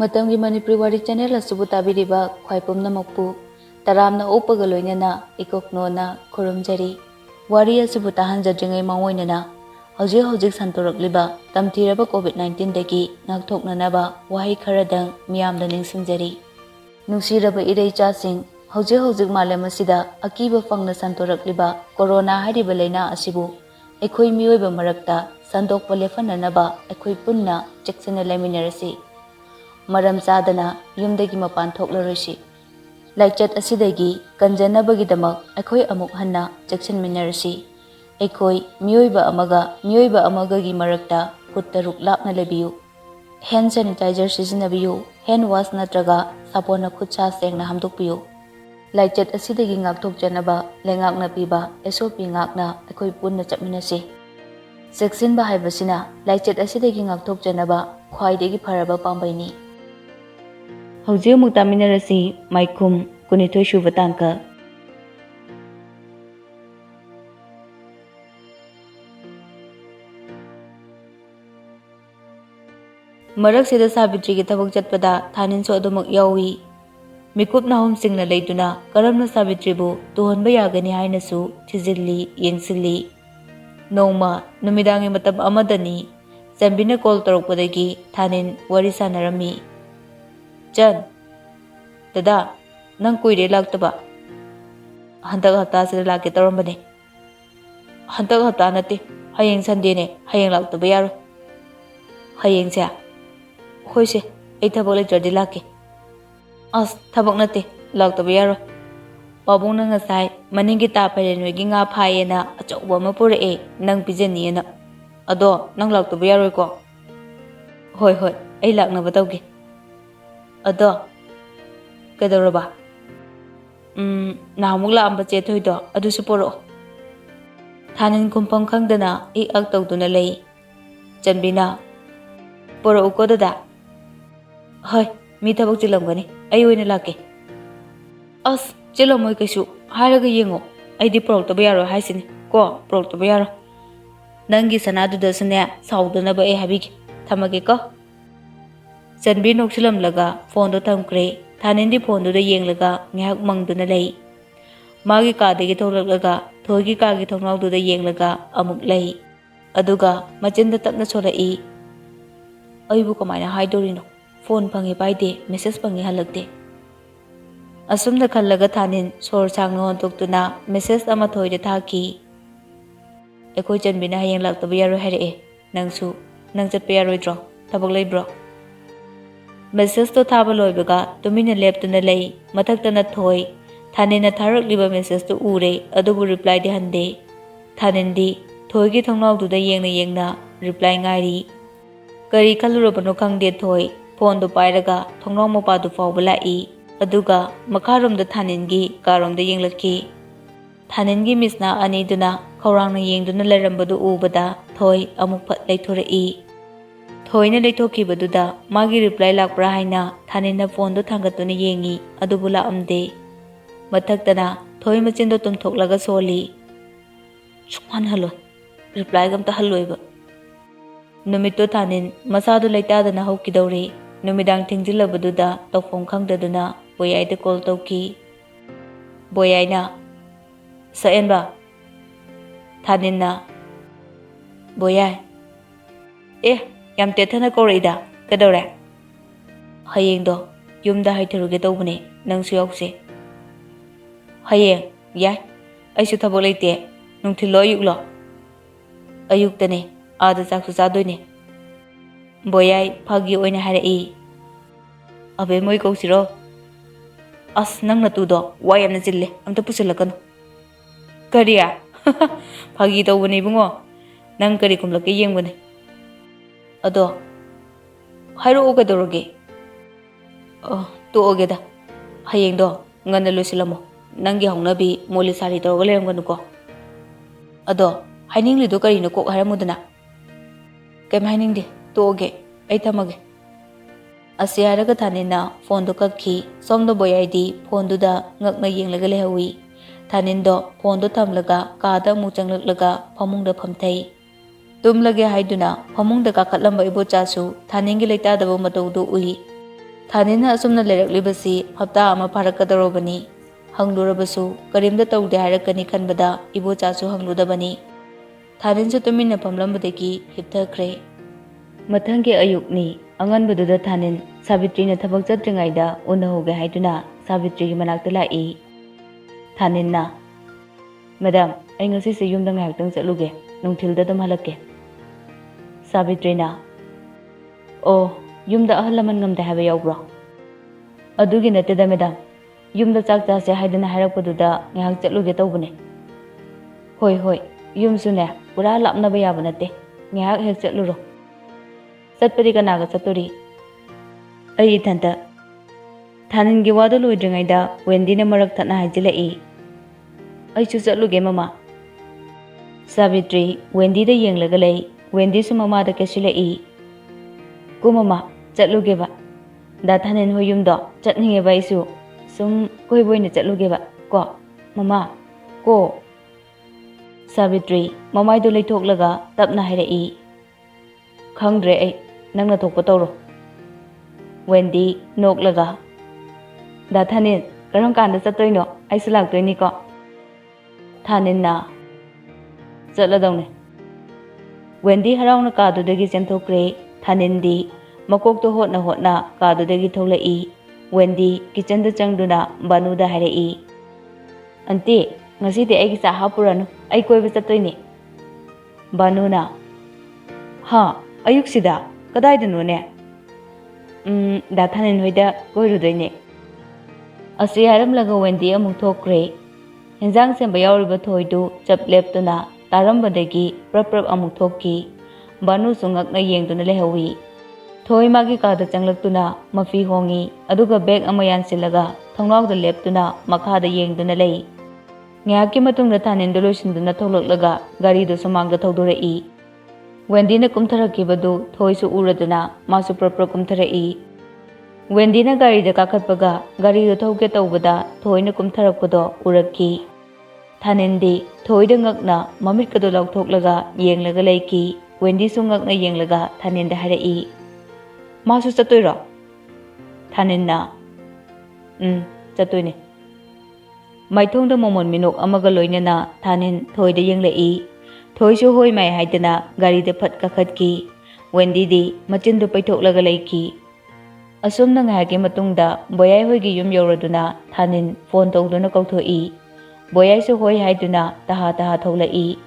Matamgi Manipuri Wari channel asubu tabiriba khwai pumnamakpu taramna upaga loinana ikoknona khurumjari wari asubu tahanjadringai mangoinana hojik santorakliba tamthiraba COVID-19 dagi ngakthoknanaba wahi kharadang miyamda ningsingjari nungsiraba ireichasing hojik malem asida akiba fangna santorakliba corona hariba laina asibu ekhoi miyoiba marakta sandokpa lefananaba ekhoi punna cheksena laiminarasi maram sadana yumdagi mapan thoklarisi laichat asidagi kanjanabagidamak ekhoi amuk hanna chekshen minarasi ekhoi miyoiba amaga gi marakta kuttaruk lapna lebiyu hand sanitizer sizinabiyu hand wash natraga sapona khutsa sengna hamdokpiyu laichat asidagi ngakthok janaba lengakna piba SOP ngakna ekhoi punna chapminasi seksinba haibasina laichat asidagi ngakthok janaba khwaidagi pharaba pambaini hojik amuk taminarasi Maikhum kunithoi suba tangka marak sida sabitri gi thabak chatpada thanin so adumak yawi mikup nahum singna leiduna karamna sabitri bu tuhonba yagani haina su thizilli yengsilli nongma numidangi matab amadani jambina call torokpadagi thanin wari sanarami Chan, Dada, nang kuire laktaba. Hantak hafta sida lake tarambane. Hantak hafta nate, hayeng Sunday ne, hayeng laktaba yaro. Hayeng sa. Hoy se, ay thabak lecturedi lake. As, thabak nate, laktaba yaro. Pabong na ngasay, maningi tapay renwegi nga phaye na achauba mapura nang pijani na. Ado, nang laktaba yaro ko. Hoy, ay lak na batawge. Ado, kadawraba? Nahamuk laamba chethoido, adu suporo. Thanin kumpam khangdana ik tawduna lei. Janbina, poro uko dada. Hoy, mi thabak chilamgani, ay oina lake. As, chilamoy kaisu, haraga yengo, ay di porok yaro haisini, ko porok yaro. Nangi sanaduda sanya, saudana ba habigi, thamage ko. Janbi noksilamlaga phone do thamkre thanindi phone do yenglaga ngak mangduna lei magi kadagi tholaga thogi kagi thongnau do yenglaga amuk lei aduga machinda tapna solai aibu kamaina haidorino phone phangi paide message phangi halakte asumna khallaga thanin sor sangno toktuna message ama thoide thaki ekoi janbina hayeng laktaba yaro haire nangsu nang chatpa yaroidro thabak leibro Message to thaba loibaga tumina leptuna lei mathaktana thoi thanina tharakliba message to ure adubu reply di hande thanindi thoigi thongnau du da yengna reply ngairi kari khalurabano khangde thoi phone do pairaga thongnau mopa du fawbala I aduga makharom da thaningi karom da yenglaki thaningi misna ani duna khawrangna yengduna lerambadu ubada thoi amuk phat leithore I Thoina leithokibadudha magi reply lakpra haina thanina phone do thangatuna yengi adubula amde mathaktana thoi machindo tumthoklaga soli chukman halo reply gamta haloiba numitto thanin masadu leitadana hokidawri numidang thingjilabaduda tokphom khangdaduna boyaida call tawki boyaina saenba thaninna boyai yam tethana koreida kadawre hayeng do yumda haitharuge tawbune nangsu yaukse hayeng yai aisu thabak leite nungthilo ayuklo ayuktane ada chaksu chadoine boyai phagi oina harai abe moi kousiro as nang natudo wayamna chille amta pusilakano kariya phagi tawbune bungo nang kari kumlake yengbune Ado, hairo uga doroge. To da. Hayeng do, ngana lusilamo. Nangi hongnabi moli sari toroga lerangganuko. Ado, haining lido karino kok haramudana. Kem haining di, to oge, ay tamage. Asiyaraga thanina phone do kakhi, somdo boyai di phone do da ngakna yenglaga lehawi. Thanin do phone do thamlaga kada muchanglaglaga phamung da phamthai. Tumlage haiduna phamungda kakhatlamba ibochasu thaningi leitadaba matawdu ui Thaninna asumna leiraklibasi hapta ama pharakadorobani. Hanglurabasu karimda taude hairakani khanbada ibochasu hangludabani. Thaninsu tuminna phamlambadagi hipthakre. Mathangi ayukni anganbaduda Thanin Savitrina thabak chatringaida unahoge haiduna Savitrigi manakta lai. Thaninna Madam, ai ngasi se yumda ngayaktang chatluge nungthilda dum halakke. Savitrina Oh, yumda ahalaman ngamda haba yawbro. Adugi nateda madam. Yumda chak chase haidana hairakpaduda ngahak chatluge tawbane. Hoi hoi, yumsune pura lapnaba yaba nate. Ngahak hek chatluro. Chatpadi kanaga chatori. Ai ithanta. Thaningi wadu loidringaida Wendyna marak thana haijilai. Ai chu chatluge mama. Savitri Wendy da yenglaga lei. Wendy su mama da kasilai. Ko mama chatluge ba. Da Thanin hoi yumdo chatninge ba isu. Sum koi boyna chatluge ba. Ko mama ko. Savitri mamai do leithoklaga tapna hairai. Khangdre ai nangna thokpa tawro. Wendy noklaga. Da Thanin karam kanda chatoino aisu laktoini ko. Thaninna chatladawne. Wendy harauna kadudagi chenthokre. Thanindi makokto hotna kadudagi tholai. Wendy kitchen da changduna banuda hairai. Ante ngasidi aigi sa hapuranu ai koiba chatoini. Banuna Ha ayuksida kadaidanu ne? Da Thanin hoida koirudoine. Asi haramlaga Wendy amuk thokre. Hinjang semba yawriba thoidu chap leptuna tarambadagi prap amuk thokki. Banu sungakna yengduna lehawi. Thoi magi kada changlaktuna mafi hongi aduga bag ama yansilaga thongnawda leptuna makhada yengduna lei. Ngayaki matungda Thaninda loisinduna tholaklaga garidu sumangda thawdorai. Wendyna kumtharakibadu thoisu uraduna masu prap kumtharai. Wendyna garida kakhatpaga garidu thawge tawbada thoina kumtharakpado urakki. Thanindi thoida ngakna mamitkadu lauthoklaga yenglaga leiki. Wendy su ngakna yenglaga Thaninda hairai. Masu chatoiro? Thaninna chatoine. Maithongda momon minok amaga loinana Thanin thoida yenglai. Thoisu hoi mai haidana garida phat kakhatki. Wendy di machindu paithoklaga leiki. Asumna ngahaki matungda boyai hoigi yum yauraduna Thanin phone tawduna kauthoi. Boyai su hoi haiduna taha tholai.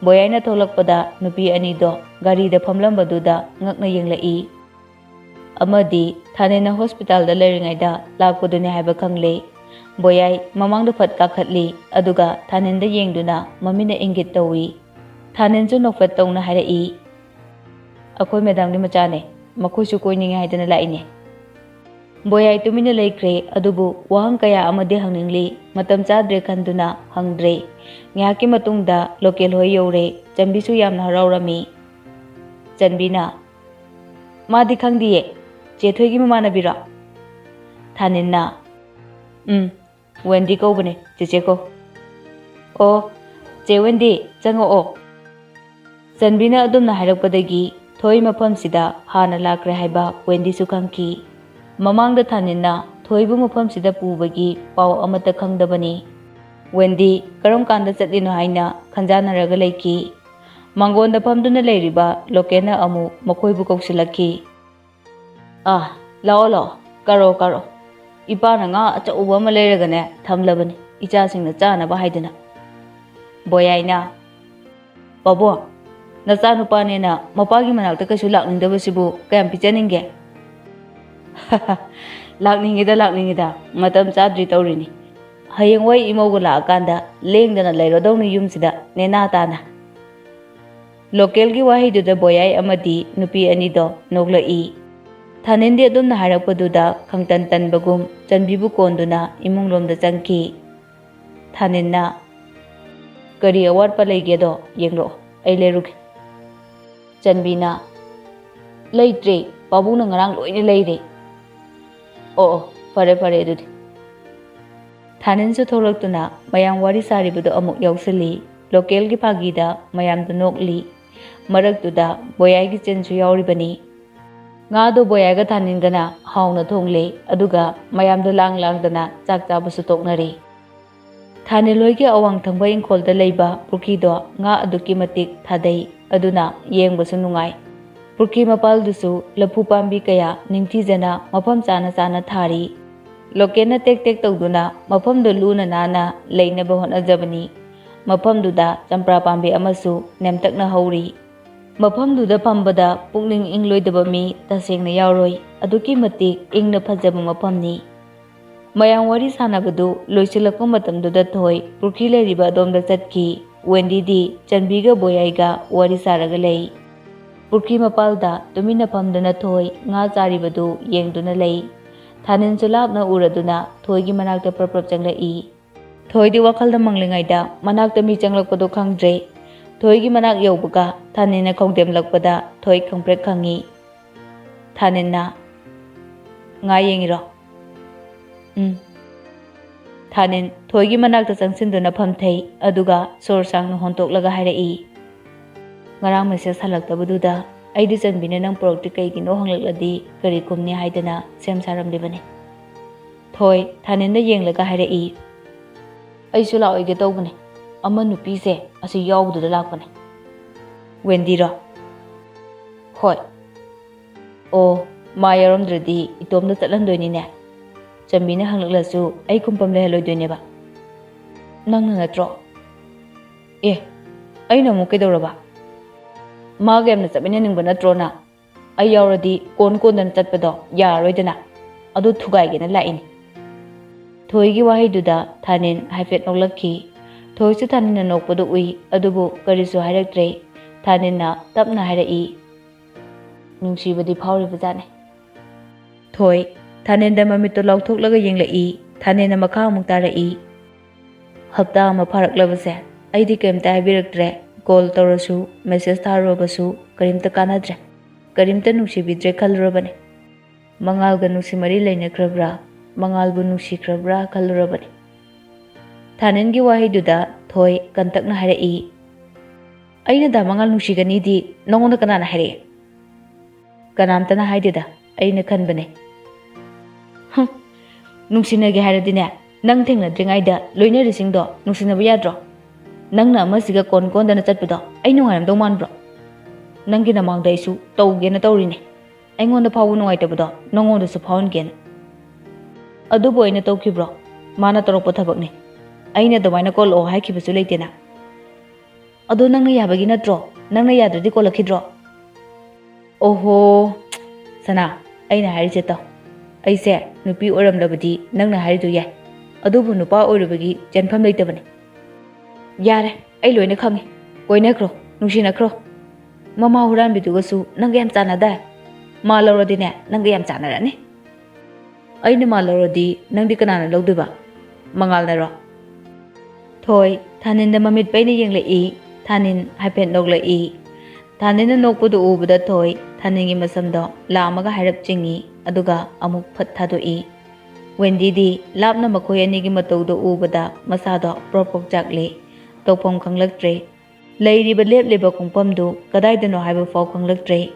Boyaina tholakpada nupi anido garida phamlambaduda ngakna yenglai. Amadi Thanina hospital da leiringaida lakpadune haiba khangle. Boyai mamangda phat kakhatli aduga Thaninda yengduna mamina ingit tawi. Thaninsu nokfat tawna hairai. Akoi madamni machane makhoisu koininga haidana laine. Boyai tumina leikre adubu wahang kaya amade hangningli matam chadre khanduna hangdre. Ngayaki matungda local hoi yore Chanbisu yamna haraurami. Chanbina Madi khangdiye chethoigi mamanabira. Thaninna Wendy kaubane cheche ko. O che Wendy chango o. Chanbina adumna hairakpadagi thoi mafamsida hana lakre haiba Wendy su khangki. Mamangda Thaninna thoibu mafamsida pubagi pau amata khangdabani. Wendy karam kanda chatlino haina khanjanaraga leiki. Mangonda phamduna leiriba lokena amu makhoibu kausilaki. Lao karo. Ipana nga achauba ama leiragane thamlabani ichasingna chanaba haidana. Boyaina Babo nacha nupanena mapagi manakta kasu lakningdabasibu kayam pichaninge. Lakningida matam chadri tawrini. Hayengwai imauga laakanda lengdana leirodawni yumsida nena tana. Lokelgi wahiduda boyai amadi nupi anido noglai. Thanindi adumna hairakpaduda khangtan tanbagum Chanbibu konduna imunglomda changki. Thaninna kari awatpa leigedo yenglo ai leruge. Chanbina leitre pabuna ngarang loine leire. Fare adudi. Thaninsu tholaktuna mayam wari saribadu amuk yausali. Lokelgi phagida mayamdu nokli. Maraktuda boyai gi chensu yauribani. Ngado boyaga thaningdana hauna thongle aduga mayamda langdana chak chabasu toknari. Thaneloigi awang thangba ingkholda leiba purkido nga aduki matik thadai aduna yengbasu nungai. Purki mapaldusu lapu pambi kaya ningthijana mafam chana chana thari. Lokena tek tek tawduna mafamdo luna nana leinaba honajabani. Mafamduda champra pambi amasu nemtakna hauri. Mafamduda pambada pukning ingloidaba mi tasengna yauroi aduki matik ingna phajaba mafamni. Mayang wari sanabadu loisilakpa matamduda thoi purki leiriba adomda chatki. Wendy di chanbiga boyaiga wari saraga lei. Purki mapalda tumina pamdana thoi nga charibadu yengduna lei. Thanin sulapna uraduna thoigi manakta praprap changlai. Thoidi wakhalda manglingaida manakta mi changlakpado khangdre. Thoigi manak yaubaga thanina khongdemlakpada thoi khangprek khangi. Thanina nga yengiro. Thanin thoigi manakta changsinduna phamthei aduga sor sangna hontoklaga hairai. Ngarang message halaktabaduda aidi chanbina nang porokti kaigino hanglakladi kari kumni haidana sem saramlibani. Thoi thaninda yenglaga hairai. Aisu laoige tawbane. Ama nupise asi yawduda lakpane. Wendy ro. Hoi. O ma yaramdradi itomda chatlandoinine. Chanbina hanglaklasu ai kumpam lehaloidoineba. Nangna natro. Aina mu kaidawraba. Maga yamna chabina ningba natro na. Ai yawradi kon-kondana chatpado yaroidana. Adu thugaigena laini. Thoigi wahaiduda thanin haifet noklakki. Thoisu thanina nokpadu ui adubu karisu hairaktre. Thanina tapna hairai. Nungsibadi phawribajane. Thoi thaninda mamitto lauthoklaga yenglai. Thanina makha amuk tarai. Hapta ama pharaklabase aidi kemta haibiraktre. Call tawrasu message tharobasu karimta kanadre. Karimta nungsibidre khalurabane. Mangalga nungsimari leinakrabra. Mangalbu nungsikrabra khalurabane. Thaningi wahaiduda thoi kantakna hairai. Aina da mangal nungsigani di nongonda kanana hairai. Kanamtana haidida aina khanbane. Nungsinage hairadine nang thengnadringaida loinarisingdo nungsinaba yadro. Nangna amasiga kon-kondana chatpado ai nungaramdau manbro. Nangi namangda isu tawgena tawrine. Aingonda phawu nungaitabado nongondasu phawangena. Adubu aina tawkibro. Mana tarokpa thabakne. Aina damaina call o haikibasu leitena. Adu nangna yabagi natro. Nangna yadradi kolakidro. Oho. Sana aina harise taw. Aise nupi oramlabadi nangna haridu yai. Adubu nupa oirubagi janpham leitabane. Yare ai loina khangi. Koinakro nungsinakro. Mama huranbidugasu nanga yam chanada. Ma lawradine nanga yam chanarani. Aina ma lawradi nangdi kanana lawduba. Mangalnaro. Thoi thaninda mamit paina yenglai. Thanin haipet noklai. Thanina nokpadu ubada thoi thaningi masamdo lamaga hairap chingi aduga amuk phat thadoi. Wendy di lapna makhoi anigi matawdo ubada masado propok jakle. Tawpham khanglaktre. Leiriba lepliba kongpamdu kadaidano haiba faw khanglaktre.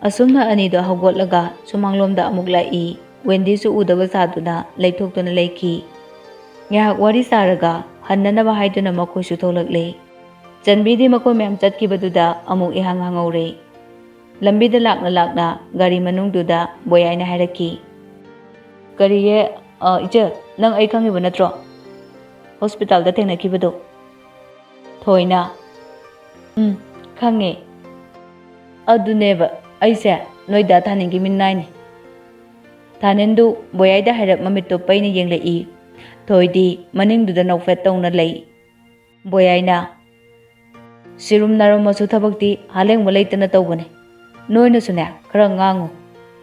Asumna anido hawgotlaga sumanglomda amuk lai. Wendy su udaba saduna leithokduna leiki. Ngahak wari saraga hannanaba haiduna makhoi su tholakle. Chanbidi makhoi mayam chatkibaduda amuk ihang hangaure. Lambida lakna gari manungduda boyaina hairaki. Kariye icha nang ai khangiba natro. Hospital da thengnakibado. Thoina. Khange. Aduneba aise noida thaningi minnaini. Thanindu boyaida hairap mamitto paina yenglai. Thoidi maningduda nokfet tawna lei. Boyaina. Sirum naromasu thabakti halengba leitana tawbane. Noina sune khara ngangu.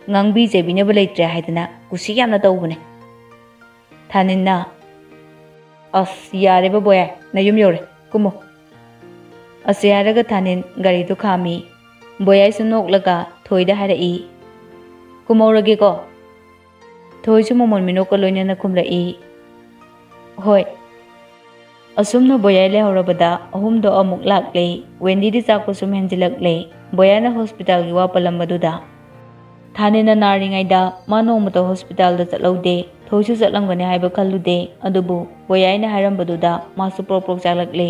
Ngangbi jebineba leitre haidana kusi yamna tawbane. Thaninna. Yareba boyai nayum yore. Kumo. Asiyaraga thanin garidu khami. Boyai su noklaga thoida hairai. Kumaurage ko. Thoi su momon minoka loinana khumrai. Hoi. Asumna boyai lehorabada ahumdo amuk lakle. Wendy di chakpa sum henjilakle. Boyana hospital gi wapalambaduda. ꯊꯥꯅꯦꯅ ꯅꯥꯔꯤꯉꯩꯗ ꯃꯥ ꯅꯣꯡꯃꯇ ꯍꯣꯁꯄꯤꯇꯥꯜꯗ ꯆꯠꯍꯧꯗꯦ, ꯊꯣꯏꯁꯨ ꯆꯠꯂꯝꯒꯅꯤ ꯍꯥꯏꯕ ꯈꯜꯂꯨꯗꯦ, ꯑꯗꯨꯕꯨ ꯋꯥꯌꯥꯏꯅ ꯍꯥꯏꯔꯝꯕꯗꯨꯗ ꯃꯥꯁꯨ ꯄ꯭ꯔꯣꯛ ꯄ꯭ꯔꯣꯛ ꯆꯥꯛꯂꯛꯂꯦ꯫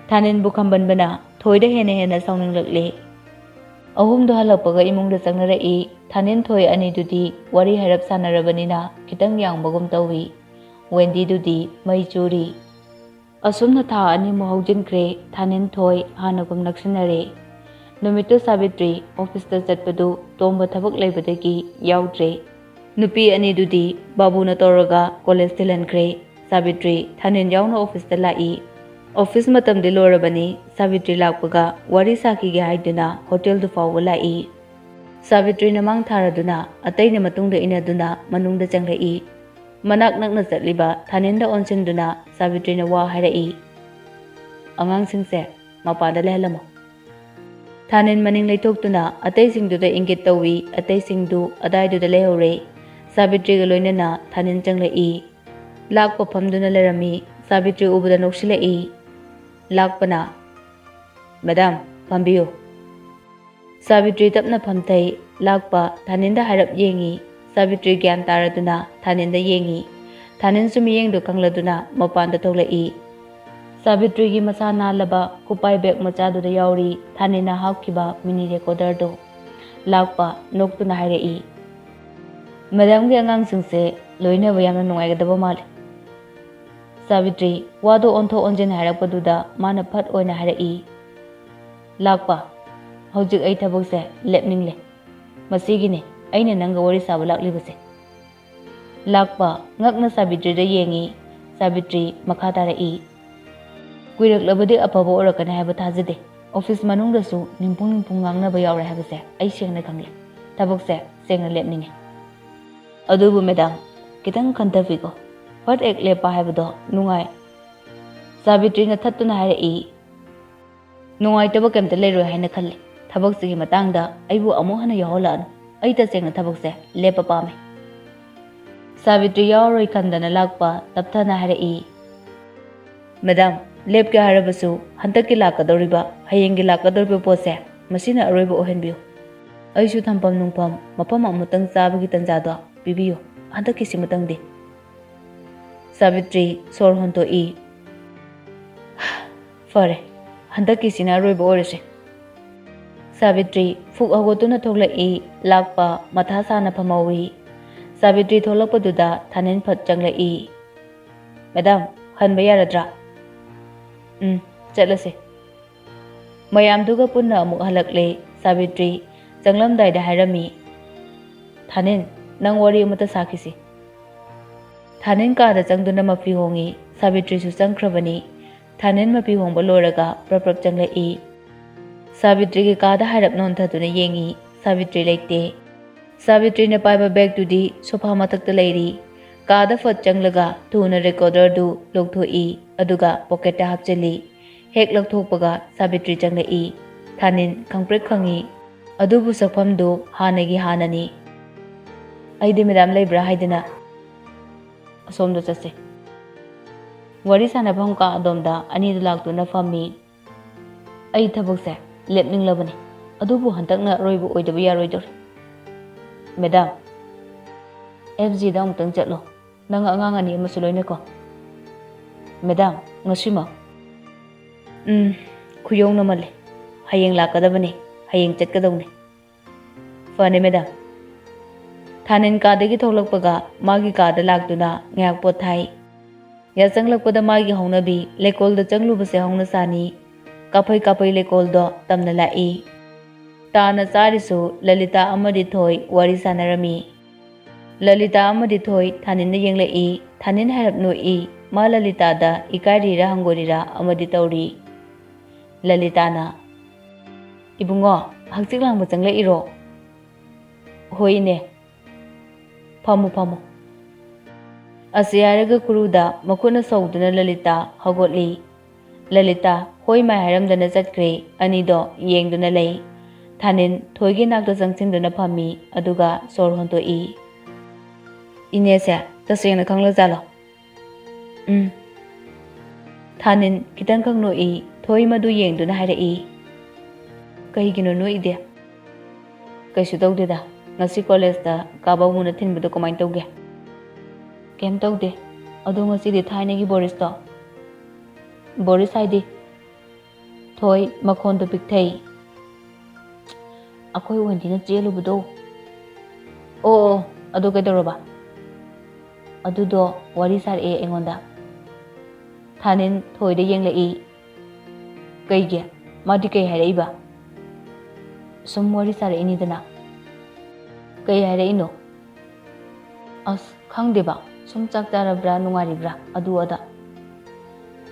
ꯊꯥꯅꯦꯟꯕꯨ ꯈꯝꯕꯟꯕꯅ ꯊꯣꯏꯗ ꯍꯦꯟꯅ ꯁꯥꯎꯅꯤꯡꯂꯛꯂꯦ꯫ ꯑꯍꯨꯝꯗꯣ ꯍꯜꯂꯛꯄꯒ ꯏꯃꯨꯡꯗ ꯆꯪꯅꯔꯛꯏ꯫ ꯊꯥꯅꯦꯟ ꯊꯣꯏ ꯑꯅꯤꯗꯨꯗꯤ ꯋꯥꯔꯤ ꯍꯥꯏꯔꯞ ꯁꯥꯟꯅꯔꯕꯅꯤꯅ ꯈꯤꯇꯪ ꯌꯥꯡꯕꯒꯨꯝ ꯇꯧꯏ꯫ ꯋꯦꯟꯗꯤꯗꯨꯗꯤ ꯃꯩ ꯆꯨꯔꯤ꯫ ꯑꯁꯨꯝꯅ ꯊꯥ ꯑꯅꯤꯃꯨꯛ ꯍꯧꯖꯤꯟꯈ꯭ꯔꯦ꯫ ꯊꯥꯅꯦꯟ ꯊꯣꯏ ꯍꯥꯟꯅꯒꯨꯝ ꯅꯛꯁꯤꯟꯅꯔꯦ꯫ ꯅꯨꯃꯤꯠꯇꯨ ꯁꯥꯕꯤꯇ꯭ꯔꯤ ꯑꯣꯐꯤꯁꯇ ꯆꯠꯄꯗꯨ ꯇꯣꯝꯕ ꯊꯕꯛ ꯂꯩꯕꯗꯒꯤ ꯌꯥꯎꯗ꯭ꯔꯦ꯫ ꯅꯨꯄꯤ ꯑꯅꯤꯗꯨꯗꯤ ꯕꯥꯕꯨꯅ ꯇꯧꯔꯒ ꯀꯣꯂꯦꯖ ꯊꯤꯜꯍꯟꯈ꯭ꯔꯦ꯫ ꯁꯥꯕꯤꯇ꯭ꯔꯤ ꯊꯥꯅꯦꯟ ꯌꯥꯎꯅ ꯑꯣꯐꯤꯁꯇ ꯂꯥꯛꯏ꯫ ꯑꯣꯐꯤꯁ ꯃꯇꯝꯗꯤ ꯂꯣꯏꯔꯕꯅꯤ꯫ ꯁꯥꯕꯤꯇ꯭ꯔꯤ ꯂꯥꯛꯄꯒ ꯋꯥꯔꯤ ꯁꯥꯈꯤꯒꯦ ꯍꯥꯏꯗꯨꯅ ꯍꯣꯇꯦꯜꯗꯨ ꯐꯥꯎꯕ ꯂꯥꯛꯏ꯫ ꯁꯥꯕꯤꯇ꯭ꯔꯤꯅ ꯃꯥꯡ ꯊꯥꯔꯗꯨꯅ ꯑꯇꯩꯅ ꯃꯇꯨꯡꯗ ꯏꯟꯅꯗꯨꯅ ꯃꯅꯨꯡꯗ ꯆꯪꯂꯛꯏ꯫ ꯃꯅꯥꯛ ꯅꯛꯅ ꯆꯠꯂꯤꯕ ꯊꯥꯅꯦꯟꯗ ꯑꯣꯟꯁꯤꯟꯗꯨꯅ ꯁꯥꯕꯤꯇ꯭ꯔꯤꯅ ꯋꯥ ꯍꯥꯏꯔꯛꯏ꯫ ꯑꯉꯥꯡꯁꯤꯡꯁꯦ ꯃꯄꯥꯟꯗ ꯂꯩꯍꯜꯂꯝꯃꯣ꯫ ꯊꯥꯅꯦꯟ ꯃꯅꯤꯡ ꯂꯩꯊꯣꯛꯇꯨꯅ ꯑꯇꯩꯁꯤꯡꯗꯨꯗ ꯏꯪꯒꯤꯠ ꯇꯧꯏ꯫ ꯑꯇꯩꯁꯤꯡꯗꯨ ꯑꯗꯥꯏꯗꯨꯗ ꯂꯩꯍꯧꯔꯦ꯫ ꯁꯥꯕꯤꯇ꯭ꯔꯤꯒ ꯂꯣꯏꯅꯅ ꯊꯥꯅꯦꯟ ꯆꯪꯂꯛꯏ꯫ ꯂꯥꯛꯄ ꯐꯝꯗꯨꯅ ꯂꯩꯔꯝꯃꯤ꯫ ꯁꯥꯕꯤꯇ꯭ꯔꯤ ꯎꯕꯗ ꯅꯣꯛꯁꯤꯜꯂꯛꯏ꯫ ꯂꯥꯛꯄꯅ ꯃꯦꯗꯥꯝ ꯐꯝꯕꯤꯌꯨ꯫ ꯁꯥꯕꯤꯇ꯭ꯔꯤ ꯇꯞꯅ ꯐꯝꯊꯩ꯫ ꯂꯥꯛꯄ ꯊꯥꯅꯦꯟꯗ ꯍꯥꯏꯔꯞ ꯌꯦꯡꯏ꯫ ꯁꯥꯕꯤꯇ꯭ꯔꯤ ꯒ꯭ꯌꯥꯟ ꯇꯥꯔꯗꯨꯅ ꯊꯥꯅꯦꯟꯗ ꯌꯦꯡꯏ꯫ ꯊꯥꯅꯦꯟꯁꯨ ꯃꯤꯠꯌꯦꯡꯗꯨ ꯈꯪꯂꯗꯨꯅ ꯃꯄꯥꯟꯗ ꯊꯣꯛꯂꯛꯏ꯫ ꯁꯥꯕꯤꯇ꯭ꯔꯤꯒꯤ ꯃꯁꯥ ꯅꯥꯜꯂꯕ ꯈꯨꯄꯥꯏ ꯕꯦꯛ ꯃꯆꯥꯗꯨꯗ ꯌꯥꯎꯔꯤ ꯊꯥꯅꯦꯟꯅ ꯍꯥꯞꯈꯤꯕ ꯃꯤꯅꯤ ꯔꯦꯀꯣꯔꯗꯔꯗꯨ꯫ ꯂꯥꯛꯄ ꯅꯣꯛꯇꯨꯅ ꯍꯥꯏꯔꯛꯏ꯫ ꯃꯦꯗꯥꯝꯒꯤ ꯑꯉꯥꯡꯁꯤꯡꯁꯦ ꯂꯣꯏꯅꯕ ꯌꯥꯝꯅ ꯅꯨꯡꯉꯥꯏꯒꯗꯕ ꯃꯥꯜꯂꯤ꯫ ꯁꯥꯕꯤꯇ꯭ꯔꯤ ꯋꯥꯗꯣ ꯑꯣꯟꯊꯣꯛ ꯑꯣꯟꯖꯤꯟ ꯍꯥꯏꯔꯛꯄꯗꯨꯗ ꯃꯥꯅ ꯐꯠ ꯑꯣꯏꯅ ꯍꯥꯏꯔꯛꯏ꯫ ꯂꯥꯛꯄ ꯍꯧꯖꯤꯛ ꯑꯩ ꯊꯕꯛꯁꯦ ꯂꯦꯞꯅꯤꯡꯂꯦ꯫ ꯃꯁꯤꯒꯤꯅꯦ ꯑꯩꯅ ꯅꯪꯒ ꯋꯥꯔꯤ ꯁꯥꯕ ꯂꯥꯛꯂꯤꯕꯁꯦ꯫ ꯂꯥꯛꯄ ꯉꯛꯅ ꯁꯥꯕꯤꯇ꯭ꯔꯤꯗ ꯌꯦꯡꯏ꯫ ꯁꯥꯕꯤꯇ꯭ꯔꯤ ꯃꯈꯥ ꯇꯥꯔꯛꯏ꯫ ꯀꯨꯏꯔꯛꯂꯕꯗꯤ ꯑꯐꯕ ꯑꯣꯏꯔꯛꯀꯅꯤ ꯍꯥꯏꯕ ꯊꯥꯖꯗꯦ꯫ ꯑꯣꯐꯤꯁ ꯃꯅꯨꯡꯗꯁꯨ ꯅꯤꯡꯐꯨꯡ ꯉꯥꯡꯅꯕ ꯌꯥꯎꯔꯦ ꯍꯥꯏꯕꯁꯦ ꯑꯩ ꯁꯦꯡꯅ ꯈꯪꯂꯦ꯫ ꯊꯕꯛꯁꯦ ꯁꯦꯡꯅ ꯂꯦꯞꯅꯤꯡꯉꯦ꯫ ꯑꯗꯨꯕꯨ ꯃꯦꯗꯥꯝ ꯈꯤꯇꯪ ꯈꯟꯊꯕꯤꯀꯣ꯫ ꯐꯠ ꯍꯦꯛ ꯂꯦꯞꯄ ꯍꯥꯏꯕꯗꯣ ꯅꯨꯡꯉꯥꯏ꯫ ꯁꯥꯕꯤꯇ꯭ꯔꯤꯅ ꯊꯠꯇꯨꯅ ꯍꯥꯏꯔꯛꯏ꯫ ꯅꯨꯡꯉꯥꯏꯇꯕ ꯀꯩꯝꯇ ꯂꯩꯔꯣꯏ ꯍꯥꯏꯅ ꯈꯜꯂꯤ꯫ ꯊꯕꯛꯁꯤꯒꯤ ꯃꯇꯥꯡꯗ ꯑꯩꯕꯨ ꯑꯃꯨꯛ ꯍꯟꯅ ꯌꯥꯎꯍꯜꯂꯛꯑꯅꯨ꯫ ꯑꯩ ꯇꯁꯦꯡꯅ ꯊꯕꯛꯁꯦ ꯂꯦꯞꯄ ꯄꯥꯝꯃꯦ꯫ ꯁꯥꯕꯤꯇ꯭ꯔꯤ ꯌꯥꯎꯔꯣꯏ ꯈꯟꯗꯅ ꯂꯥꯛꯄ ꯇꯞꯊꯅ ꯍꯥꯏꯔꯛꯏ꯫ ꯃꯦꯗꯥꯝ ꯂꯦꯞꯀꯦ ꯍꯥꯏꯔꯕꯁꯨ ꯍꯟꯗꯛꯀꯤ ꯂꯥꯛꯀꯗꯧꯔꯤꯕ ꯍꯌꯦꯡꯒꯤ ꯂꯥꯛꯀꯗꯧꯔꯤꯕ ꯄꯣꯠꯁꯦ ꯃꯁꯤꯅ ꯑꯔꯣꯏꯕ ꯑꯣꯏꯍꯟꯕꯤꯌꯨ꯫ ꯑꯩꯁꯨ ꯊꯝꯐꯝ ꯅꯨꯡꯐꯝ ꯃꯐꯝ ꯑꯃꯨꯛꯇꯪ ꯆꯥꯕꯒꯤ ꯇꯟꯖꯥꯗꯣ ꯄꯤꯕꯤꯌꯨ ꯍꯟꯗꯛꯀꯤꯁꯤꯃꯇꯪꯗꯤ꯫ ꯁꯥꯕꯤꯇ꯭ꯔꯤ ꯁꯣꯔ ꯍꯣꯟꯇꯣꯛꯏ꯫ ꯐꯔꯦ ꯍꯟꯗꯛꯀꯤꯁꯤꯅ ꯑꯔꯣꯏꯕ ꯑꯣꯏꯔꯁꯦ꯫ ꯁꯥꯕꯤꯇ꯭ꯔꯤ ꯐꯨꯛ ꯍꯧꯒꯠꯇꯨꯅ ꯊꯣꯛꯂꯛꯏ꯫ ꯂꯥꯛꯄ ꯃꯊꯥ ꯁꯥꯅ ꯐꯝꯍꯧꯏ꯫ ꯁꯥꯕꯤꯇ꯭ꯔꯤ ꯊꯣꯛꯂꯛꯄꯗꯨꯗ ꯊꯥꯅꯦꯟ ꯐꯠ ꯆꯪꯂꯛꯏ꯫ ꯃꯦꯗꯥꯝ ꯍꯟꯕ ꯌꯥꯔꯗ꯭ꯔꯥ? ꯆꯠꯂꯁꯦ꯫ ꯃꯌꯥꯝꯗꯨꯒ ꯄꯨꯟꯅ ꯑꯃꯨꯛ ꯍꯜꯂꯛꯂꯦ꯫ ꯁꯥꯕꯤꯇ꯭ꯔꯤ ꯆꯪꯂꯝꯗꯥꯏꯗ ꯍꯥꯏꯔꯝꯃꯤ꯫ ꯊꯥꯅꯦꯟ ꯅꯪ ꯋꯥꯔꯤ ꯑꯃꯇ ꯁꯥꯈꯤꯁꯤ꯫ ꯊꯥꯅꯦꯟ ꯀꯥꯗ ꯆꯪꯗꯨꯅ ꯃꯐꯤ ꯍꯣꯡꯉꯤ꯫ ꯁꯥꯕꯤꯇ꯭ꯔꯤꯁꯨ ꯆꯪꯈ꯭ꯔꯕꯅꯤ꯫ ꯊꯥꯅꯦꯟ ꯃꯐꯤ ꯍꯣꯡꯕ ꯂꯣꯏꯔꯒ ꯄ꯭ꯔꯞ ꯄ꯭ꯔꯞ ꯆꯪꯂꯛꯏ꯫ ꯁꯥꯕꯤꯇ꯭ꯔꯤꯒꯤ ꯀꯥꯗ ꯍꯥꯏꯔꯞ ꯅꯣꯟꯊꯗꯨꯅ ꯌꯦꯡꯏ꯫ ꯁꯥꯕꯤꯇ꯭ꯔꯤ ꯂꯩꯇꯦ꯫ ꯁꯥꯕꯤꯇ꯭ꯔꯤꯅ ꯄꯥꯏꯕ ꯕꯦꯒꯇꯨꯗꯤ ꯁꯣꯐꯥ ꯃꯊꯛꯇ ꯂꯩꯔꯤ꯫ ꯀꯥꯗ ꯐꯠ ꯆꯪꯂꯒ ꯊꯨꯅ ꯔꯦꯀꯣꯔꯗꯔꯗꯨ ꯂꯧꯊꯣꯛꯏ ꯑꯗꯨꯒ ꯄꯣꯀꯦꯠꯇ ꯍꯥꯞꯆꯤꯜꯂꯤ꯫ ꯍꯦꯛ ꯂꯧꯊꯣꯛꯄꯒ ꯁꯥꯕꯤꯇ꯭ꯔꯤ ꯆꯪꯂꯛꯏ꯫ ꯊꯥꯅꯦꯟ ꯈꯪꯄ꯭ꯔꯦꯛ ꯈꯪꯏ꯫ ꯑꯗꯨꯕꯨ ꯁꯛꯐꯝꯗꯨ ꯍꯥꯟꯅꯒꯤ ꯍꯥꯟꯅꯅꯤ꯫ ꯑꯩꯗꯤ ꯃꯦꯗꯥꯝ ꯂꯩꯕ꯭ꯔꯥ ꯍꯥꯏꯗꯅ ꯑꯁꯣꯝꯗ ꯆꯠꯁꯦ꯫ ꯋꯥꯔꯤ ꯁꯥꯟꯅꯐꯝ ꯀꯥ ꯑꯗꯣꯝꯗ ꯑꯅꯤꯗꯨ ꯂꯥꯛꯇꯨꯅ ꯐꯝꯃꯤ꯫ ꯑꯩ ꯊꯕꯛꯁꯦ ꯂꯦꯞꯅꯤꯡꯂꯕꯅꯤ ꯑꯗꯨꯕꯨ ꯍꯟꯗꯛꯅ ꯑꯔꯣꯏꯕ ꯑꯣꯏꯗꯕ ꯌꯥꯔꯣꯏꯗꯧꯔꯤ꯫ ꯃꯦꯗꯥꯝ FGꯗ ꯑꯃꯨꯛꯇꯪ ꯆꯠꯂꯣ꯫ ꯅꯪ ꯑꯉꯥꯡ ꯑꯅꯤ ꯑꯃꯁꯨ ꯂꯣꯏꯅꯀꯣ꯫ ꯃꯦꯗꯥꯝ ꯉꯁꯤꯃꯛ? ꯈꯨꯌꯧꯅꯃꯜꯂꯦ꯫ ꯍꯌꯦꯡ ꯂꯥꯛꯀꯗꯕꯅꯤ꯫ ꯍꯌꯦꯡ ꯆꯠꯀꯗꯧꯅꯤ꯫ ꯐꯅꯤ ꯃꯦꯗꯥꯝ꯫ ꯊꯥꯅꯦꯟ ꯀꯥꯗꯒꯤ ꯊꯣꯛꯂꯛꯄꯒ ꯃꯥꯒꯤ ꯀꯥꯗ ꯂꯥꯛꯇꯨꯅ ꯉꯥꯏꯍꯥꯛ ꯄꯣꯠꯊꯥꯏ꯫ ꯌꯥꯆꯪꯂꯛꯄꯗ ꯃꯥꯒꯤ ꯍꯧꯅꯕꯤ ꯂꯩꯀꯣꯜꯗ ꯆꯪꯂꯨꯕꯁꯦ ꯍꯧꯅ ꯁꯥꯅꯤ꯫ ꯀꯥꯐꯩ ꯀꯥꯐꯩ ꯂꯩꯀꯣꯜꯗꯣ ꯇꯝꯅ ꯂꯥꯛꯏ꯫ ꯇꯥꯅ ꯆꯥꯔꯤꯁꯨ ꯂꯂꯤꯇꯥ ꯑꯃꯗꯤ ꯊꯣꯏ ꯋꯥꯔꯤ ꯁꯥꯟꯅꯔꯝꯃꯤ꯫ ꯂꯂꯤꯇꯥ ꯑꯃꯗꯤ ꯊꯣꯏ ꯊꯥꯅꯦꯟꯗ ꯌꯦꯡꯂꯛꯏ꯫ ꯊꯥꯅꯦꯟ ꯍꯥꯏꯔꯞ ꯅꯣꯛꯏ꯫ ꯃꯥ ꯂꯂꯤꯇꯥꯗ ꯏꯀꯥꯏꯔꯤꯔꯥ ꯍꯪꯒꯣꯏꯔꯤꯔꯥ ꯑꯃꯗꯤ ꯇꯧꯔꯤ꯫ ꯂꯂꯤꯇꯥꯅ ꯏꯕꯨꯡꯉꯣ ꯍꯛꯆꯤꯛ ꯂꯥꯡꯕ ꯆꯪꯂꯛꯏꯔꯣ? ꯍꯣꯏ ꯏꯅꯦ꯫ ꯐꯝꯃꯨ ꯐꯝꯃꯨ꯫ ꯑꯁꯤ ꯍꯥꯏꯔꯒ ꯈꯨꯔꯨꯗ ꯃꯈꯨꯠꯅ ꯁꯧꯗꯨꯅ ꯂꯂꯤꯇꯥ ꯍꯧꯒꯠꯂꯤ꯫ ꯂꯂꯤꯇꯥ ꯍꯣꯏ ꯃꯥꯏ ꯍꯥꯏꯔꯝꯗꯅ ꯆꯠꯈ꯭ꯔꯦ꯫ ꯑꯅꯤꯗꯣ ꯌꯦꯡꯗꯨꯅ ꯂꯩ꯫ ꯊꯥꯅꯦꯟ ꯊꯣꯏꯒꯤ ꯅꯥꯛꯇ ꯆꯪꯁꯤꯟꯗꯨꯅ ꯐꯝꯃꯤ ꯑꯗꯨꯒ ꯁꯣꯔ ꯍꯣꯟꯇꯣꯛꯏ꯫ ꯏꯅꯦꯁꯦ ꯇꯁꯦꯡꯅ ꯈꯪꯂꯖꯥꯠꯂꯣ? ꯊꯥꯅꯦꯟ ꯈꯤꯇꯪꯈꯛ ꯅꯣꯛꯏ꯫ ꯊꯣꯏ ꯃꯗꯨ ꯌꯦꯡꯗꯨꯅ ꯍꯥꯏꯔꯛꯏ꯫ ꯀꯩꯒꯤꯅꯣ ꯅꯣꯛꯏꯗꯤ? ꯀꯩꯁꯨ ꯇꯧꯗꯦꯗ Ngasi college kabamuna thinbadu kamai tauge? Kem taude. Ado ngasi di thainagi Boris to. Boris haidi. Thoi makhon to pikthai. Akoi wandina chelubado. Oh, ado kaidoroba. Ado do wari sar e engonda. Thanin thoi de yenglai. Kaige madi kai hairaiba. Sum wari sar e ni dana. Kai harai no. As khangdeba sum chak tarabra nungaribra adu ada.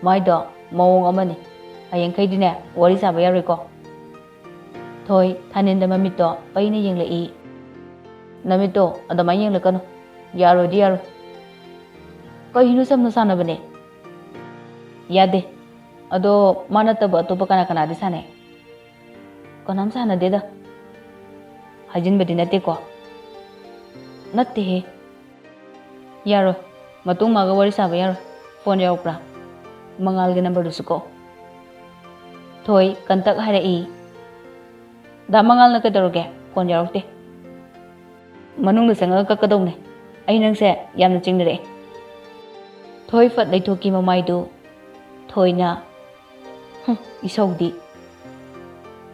Maido mawong amani. Hayang kaidine wari saba yariko. Thoi thanin da mamito paina yenglai. Namito adamai yenglakano. Yaro di yaro. Kahinu samna sanabane. Yade. Ado mana taba to pakana kana di sane. Kanam sana deda. Hajin badina te ko. Natte he. Yaro. Matung maga wari saba yaro. Phone yaukra. Mangal ge number dusuko. Thoi kantak harai. Da mangal na kadaroge. Phone yaukte. Manung da sanga kakadong ne. Ai nang se yamna chingnare. Thoi fat leithoki mamai du. Thoi na. Isaudi.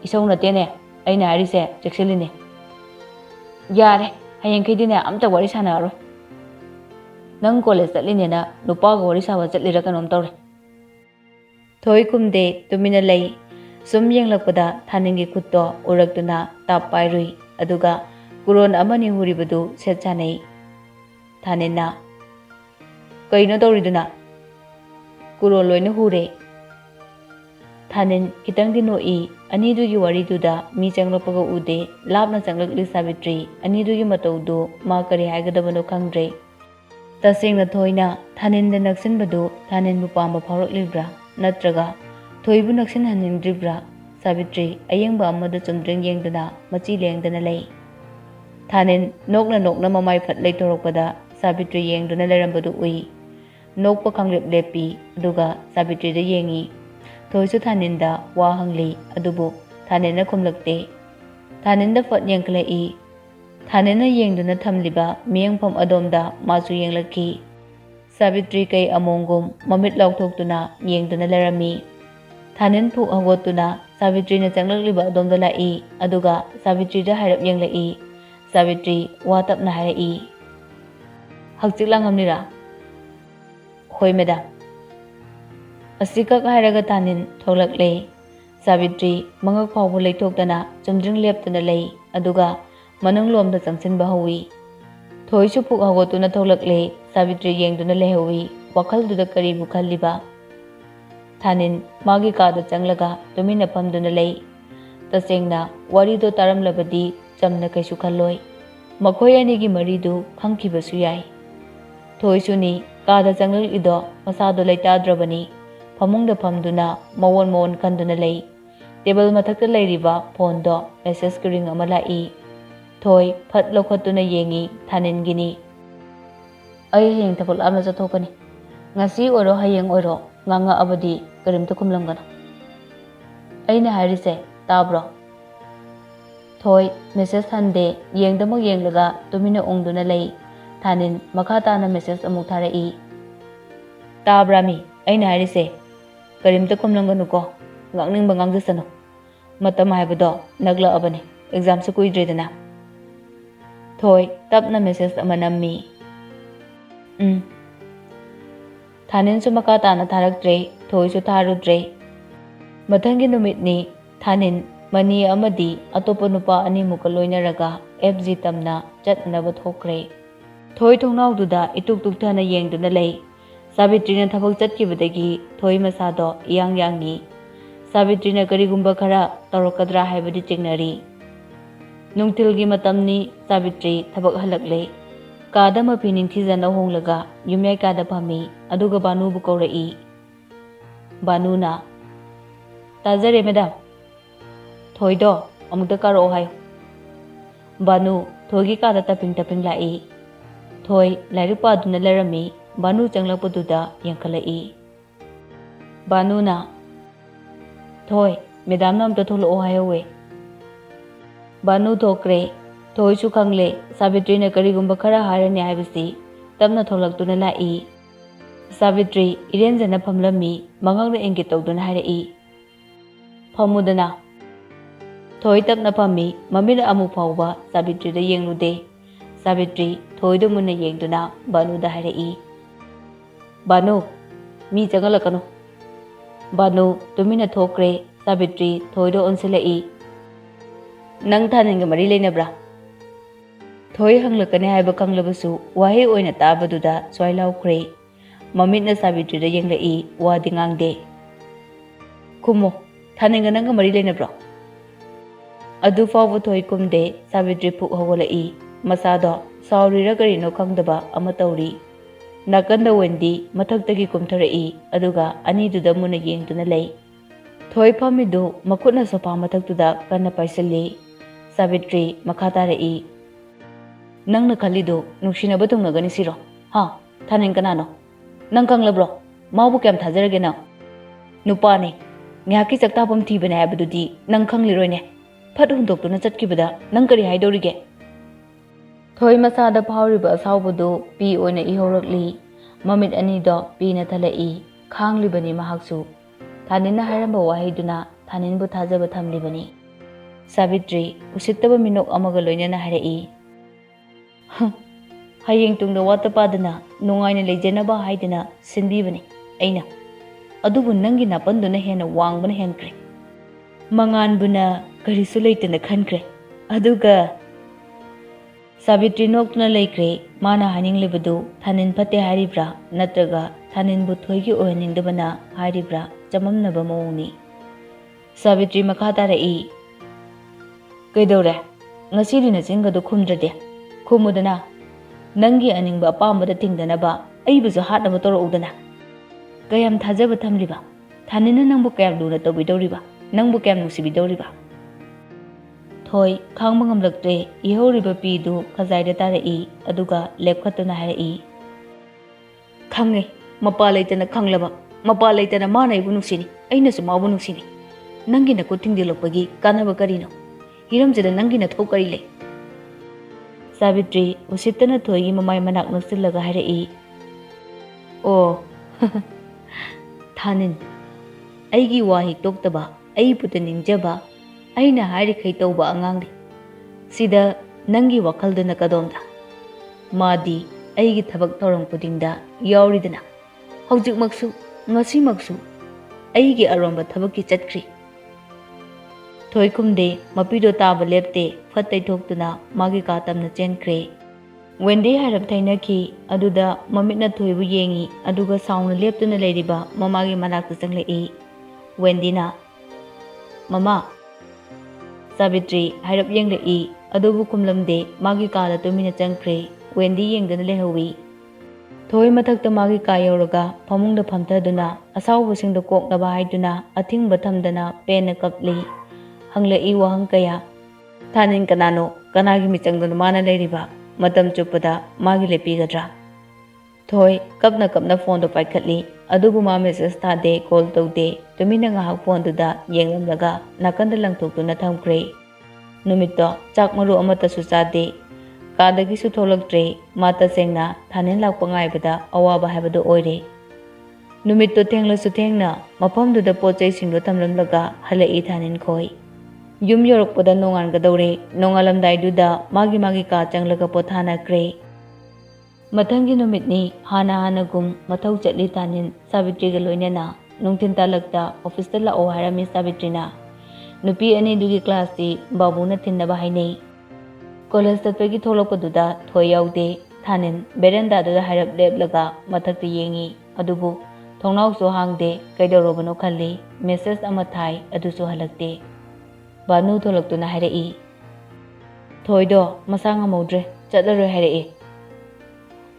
Isau na tene. Ai na hari se chekseline. Yare. Hayang kaidine amta wari sana aro. Nang college tatline na nupa ga wari sawa chatlira kanom tawre. Thoi kumde tumina lay. Sum yenglakpada thaningi khutto uraktuna tap pairui. Aduga kuron amani huribadu set chanai. Thanina. Kaino tawriduna. Kuron loina hure. Thanin kitang dinoi anidugi wariduda mi changlakpaga ude labna changlakli Savitri anidugi mataudu ma kari haigadabano khangdre. Tasengna thoina thaninda naksinbadu thaninbu pamba phauраklibra natraga thoibu naksin hanindribra Savitri ayengba amada chumdring yengdana machi lengdana lay. Thanin nokna mamai phat leitorokpada Savitri yengduna lerambadu ui. Nokpa khanglep lepi aduga Savitri da yengi. Thoisu thaninda wa hangli adubu thanina khumlakte. Thaninda fat yengklai. Thanina yengduna thamliba miyengpham adomda masu yenglaki. Savitri kai Angom mamit laukthokduna yengduna lerami. Thanin phuk hawotuna Savitri na changlakliba adomda lai aduga Savitri da hairap yenglai. Savitri wa tapna harai. Hakchiklangamnira. Hoi madam. Asikak hairaga thanin thoklaklei. Savitri mangak phawbu leithokdana chumdring leptuna lei aduga manung lomda changsinba hawi. Thoisu phuk hawotuna thoklaklei. Savitri yengduna lehawi. Wakhalduda karibu khalliba. Thanin magi kada changlaga tumina phamduna lei. Tasengna warido taramlabadi chamna kaisu khalloi. Makhoi anigi maridu khangkibasu yai. Thoisuni kada changlaklido masado leitadrabani. Pamungda phamduna mawon khanduna lei. Table mathakta leiriba phone do message ring ama lai. Thoi phat lokhatuna yengi thanin gini. Ai heng thapal amna chathokani. Ngasi oro hayeng oro nganga abadi karimta kumlamgana. Aina harise tabro. Thoi message hande yengdamak yenglaga tumina ongduna lei. Thanin makhatana message amuk tharai. Tabrami aina harise karimta kumlamganu ko ngakning bangang jasano. Matam haibado nagla abane exam sa kuidredana. Thoi tapna message amanammi. Thanin su makatana tharaktre thoi su tharudre. Mathangi numit ni thanin mani amadi atopa nupa ani muka loinaraga FG tamna chatnaba thokre. Thoi thongnaududa ituk tukthana yengduna lei. Savitrina thabak chatkibadagi thoi masado yangni. Savitrina karigumba khara tawrakadra haibadi chingnari. Nungtilgi matamni Savitri thabak halaklei. Kada mapi ningthijana honglaga yumyai kada phami aduga Banu bu kaurai. Banu na tajare madam. Thoi do amukta karo hayo. Banu thogi kada taping lai. Thoi lairik paduna lerami Banu changlakpaduda yangkhalai. Banu na Thoi madam na amta tholo hayo we. Banu thokre Thoisu khangle Savitri na karigumba khara harani haibasi tamna tholakduna lai Savitri irenjana phamlami mangangna engit tawduna harai Phamudana Thoi tapna phammi mamina amu phawba Savitri da yenglude Savitri thoi do munna yengduna Banu da harai Banu mi jangalakanu Banu tumina thokre Savitri thoi do onsilai Nang thaninga mari leinabra Thoi hanglakani haiba khanglabasu wahe oina tabaduda soilaukhre Mamitna Savitri da yenglai wadi ngangde Kumo thaninga nanga mari leinabra Adu fawbu thoi kumde Savitri phuk hawalai masado saurira karino khangdaba ama tawri Nakanda wendi mathaktagi kumtharai aduga aniduda muna yengduna lei Thoi phamidu makutna sopa mathaktuda kanna paisalli Savitri makatarai Nangna khalido nungsinaba tungnagani siro ha thanin kanano nang kanglabro maubu kem thajarage na nupane ngaki chaktapam thibane habadudi nang khangliroine phat hundoktuna chatkibada nang kari haidorige Thoi masada phawriba asawbudu pi oina ihorakli mamit ani do pi na thalai khanglibani mahaksu thanina hairamba wahaiduna thaninbu thajaba thamlibani Savitri usittaba minok amaga loinana harai Hayeng tungda wata padana nungaina leijanaba haidana sinbibani aina adubu nangi napanduna hena wangbana henkre manganbuna karisu leitana khankre aduga Savitri noktuna laikre mana haninglibadu thanin phate haribra natraga thanin bu thoigi ohaningdabana haribra chamamnaba mawni Savitri makhatara Kaidore ngasiri na chingadu khumdrade khumudana nangi aningba apambada tingdanaba aibusu hatnaba toroudana kayam thajaba thamliba thanina nangbu kayam luna tawbidoriba nangbu kayam nusibidoriba Thoi khangba ngamlaktre ihoriba pidu khajaida tarai aduga lepkhatuna harai Khange mapa leitana khanglaba mapa leitana mana ibu nusini ainasu mabu nusini nangi na kutingdilokpagi kanaba karino hiramjada nangi na thokari le Savitri usittana thoigi mamai manak naksillaga harai Oh Thanin Aigi wahi toktaba ai puta ningjaba aina harikhai tawba angangdi Sida nangi wakhalduna kadomda Madi aigi thabak thawram pudingda yawridana Haujik maksu ngasi maksu aigi aromba thabaki chatkri Thoi kumde mapido taba lepte phatai thoktuna magi katamna chenkre Wendy harap thainaki aduda mamitna thoibu yengi aduga sauna leptuna leiriba mamagi manakta changlei Wendy na Mama Savitri harap yenglei adubu kumlamde magi kala tumina changkre Wendy yengdana lehawi Thoi mathakta magi ka yawraga phamungda phamthaduna asawbasingda koknaba haiduna athingba thamdana pena kapli Hanglai wahang kaya Thanin kanano kanagi michangduna mana leiriba matam chupada magi lepigadra Thoi kapna phone do paikhatli adubu ma message thade call tawde tumina ngahak phone duda yenglamlaga nakanda langthoktuna thamkre numitto chakmaru amata su chade kadagi su tholaktre mata sengna thanin lakpa ngaibada awaba habadu oire numitto thengla su thengna mafam duda pochai singdo thamlamlaga halai thanin khoi Yum yorokpada nongangadore nongalamdai duda magi ka changlaga pothana kre Matangi numitni hana gum mathau chatli tanin Savitri ga loinana nungtin talakta office ta lao harami Savitrina nupi ani dugi class ti babuna thinnaba hainei college tatpagi tholokpaduda thoi yaude thanin berenda duda harap leplaga mathakta yengi adubu thongnau so hangde kaidorobano khalli message ama thai adusu halakte Banu tholaktuna harai Thoido masang amodre chatlaroi harai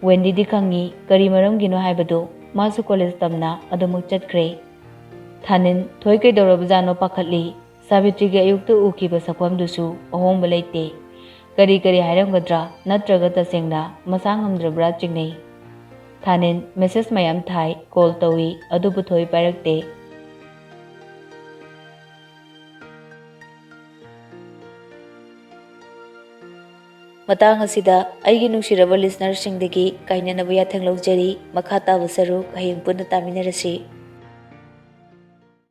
Wendy di khangi kari maramgino haibadu masu college tamna adamuk chatkre Thanin thoi kaidorobjano pakhatli Savitri ge ayukta ukiba sakwamdusu ahomba leite kari hairamgadra natraga tasengna masang amdrabra chingnei Thanin message mayam thai call tawi adubu thoi pairakte ꯃꯇꯥꯡ ꯑꯁꯤꯗ ꯑꯩꯒꯤ ꯅꯨꯡꯁꯤꯔꯕ ꯂꯤꯁꯅꯔꯁꯤꯡꯗꯒꯤ ꯀꯥꯏꯅꯅꯕ ꯌꯥꯊꯪ ꯂꯧꯖꯔꯤ꯫ ꯃꯈꯥ ꯇꯥꯕ ꯁꯔꯨꯛ ꯍꯌꯦꯡ ꯄꯨꯟꯅ ꯇꯥꯃꯤꯟꯅꯔꯁꯤ꯫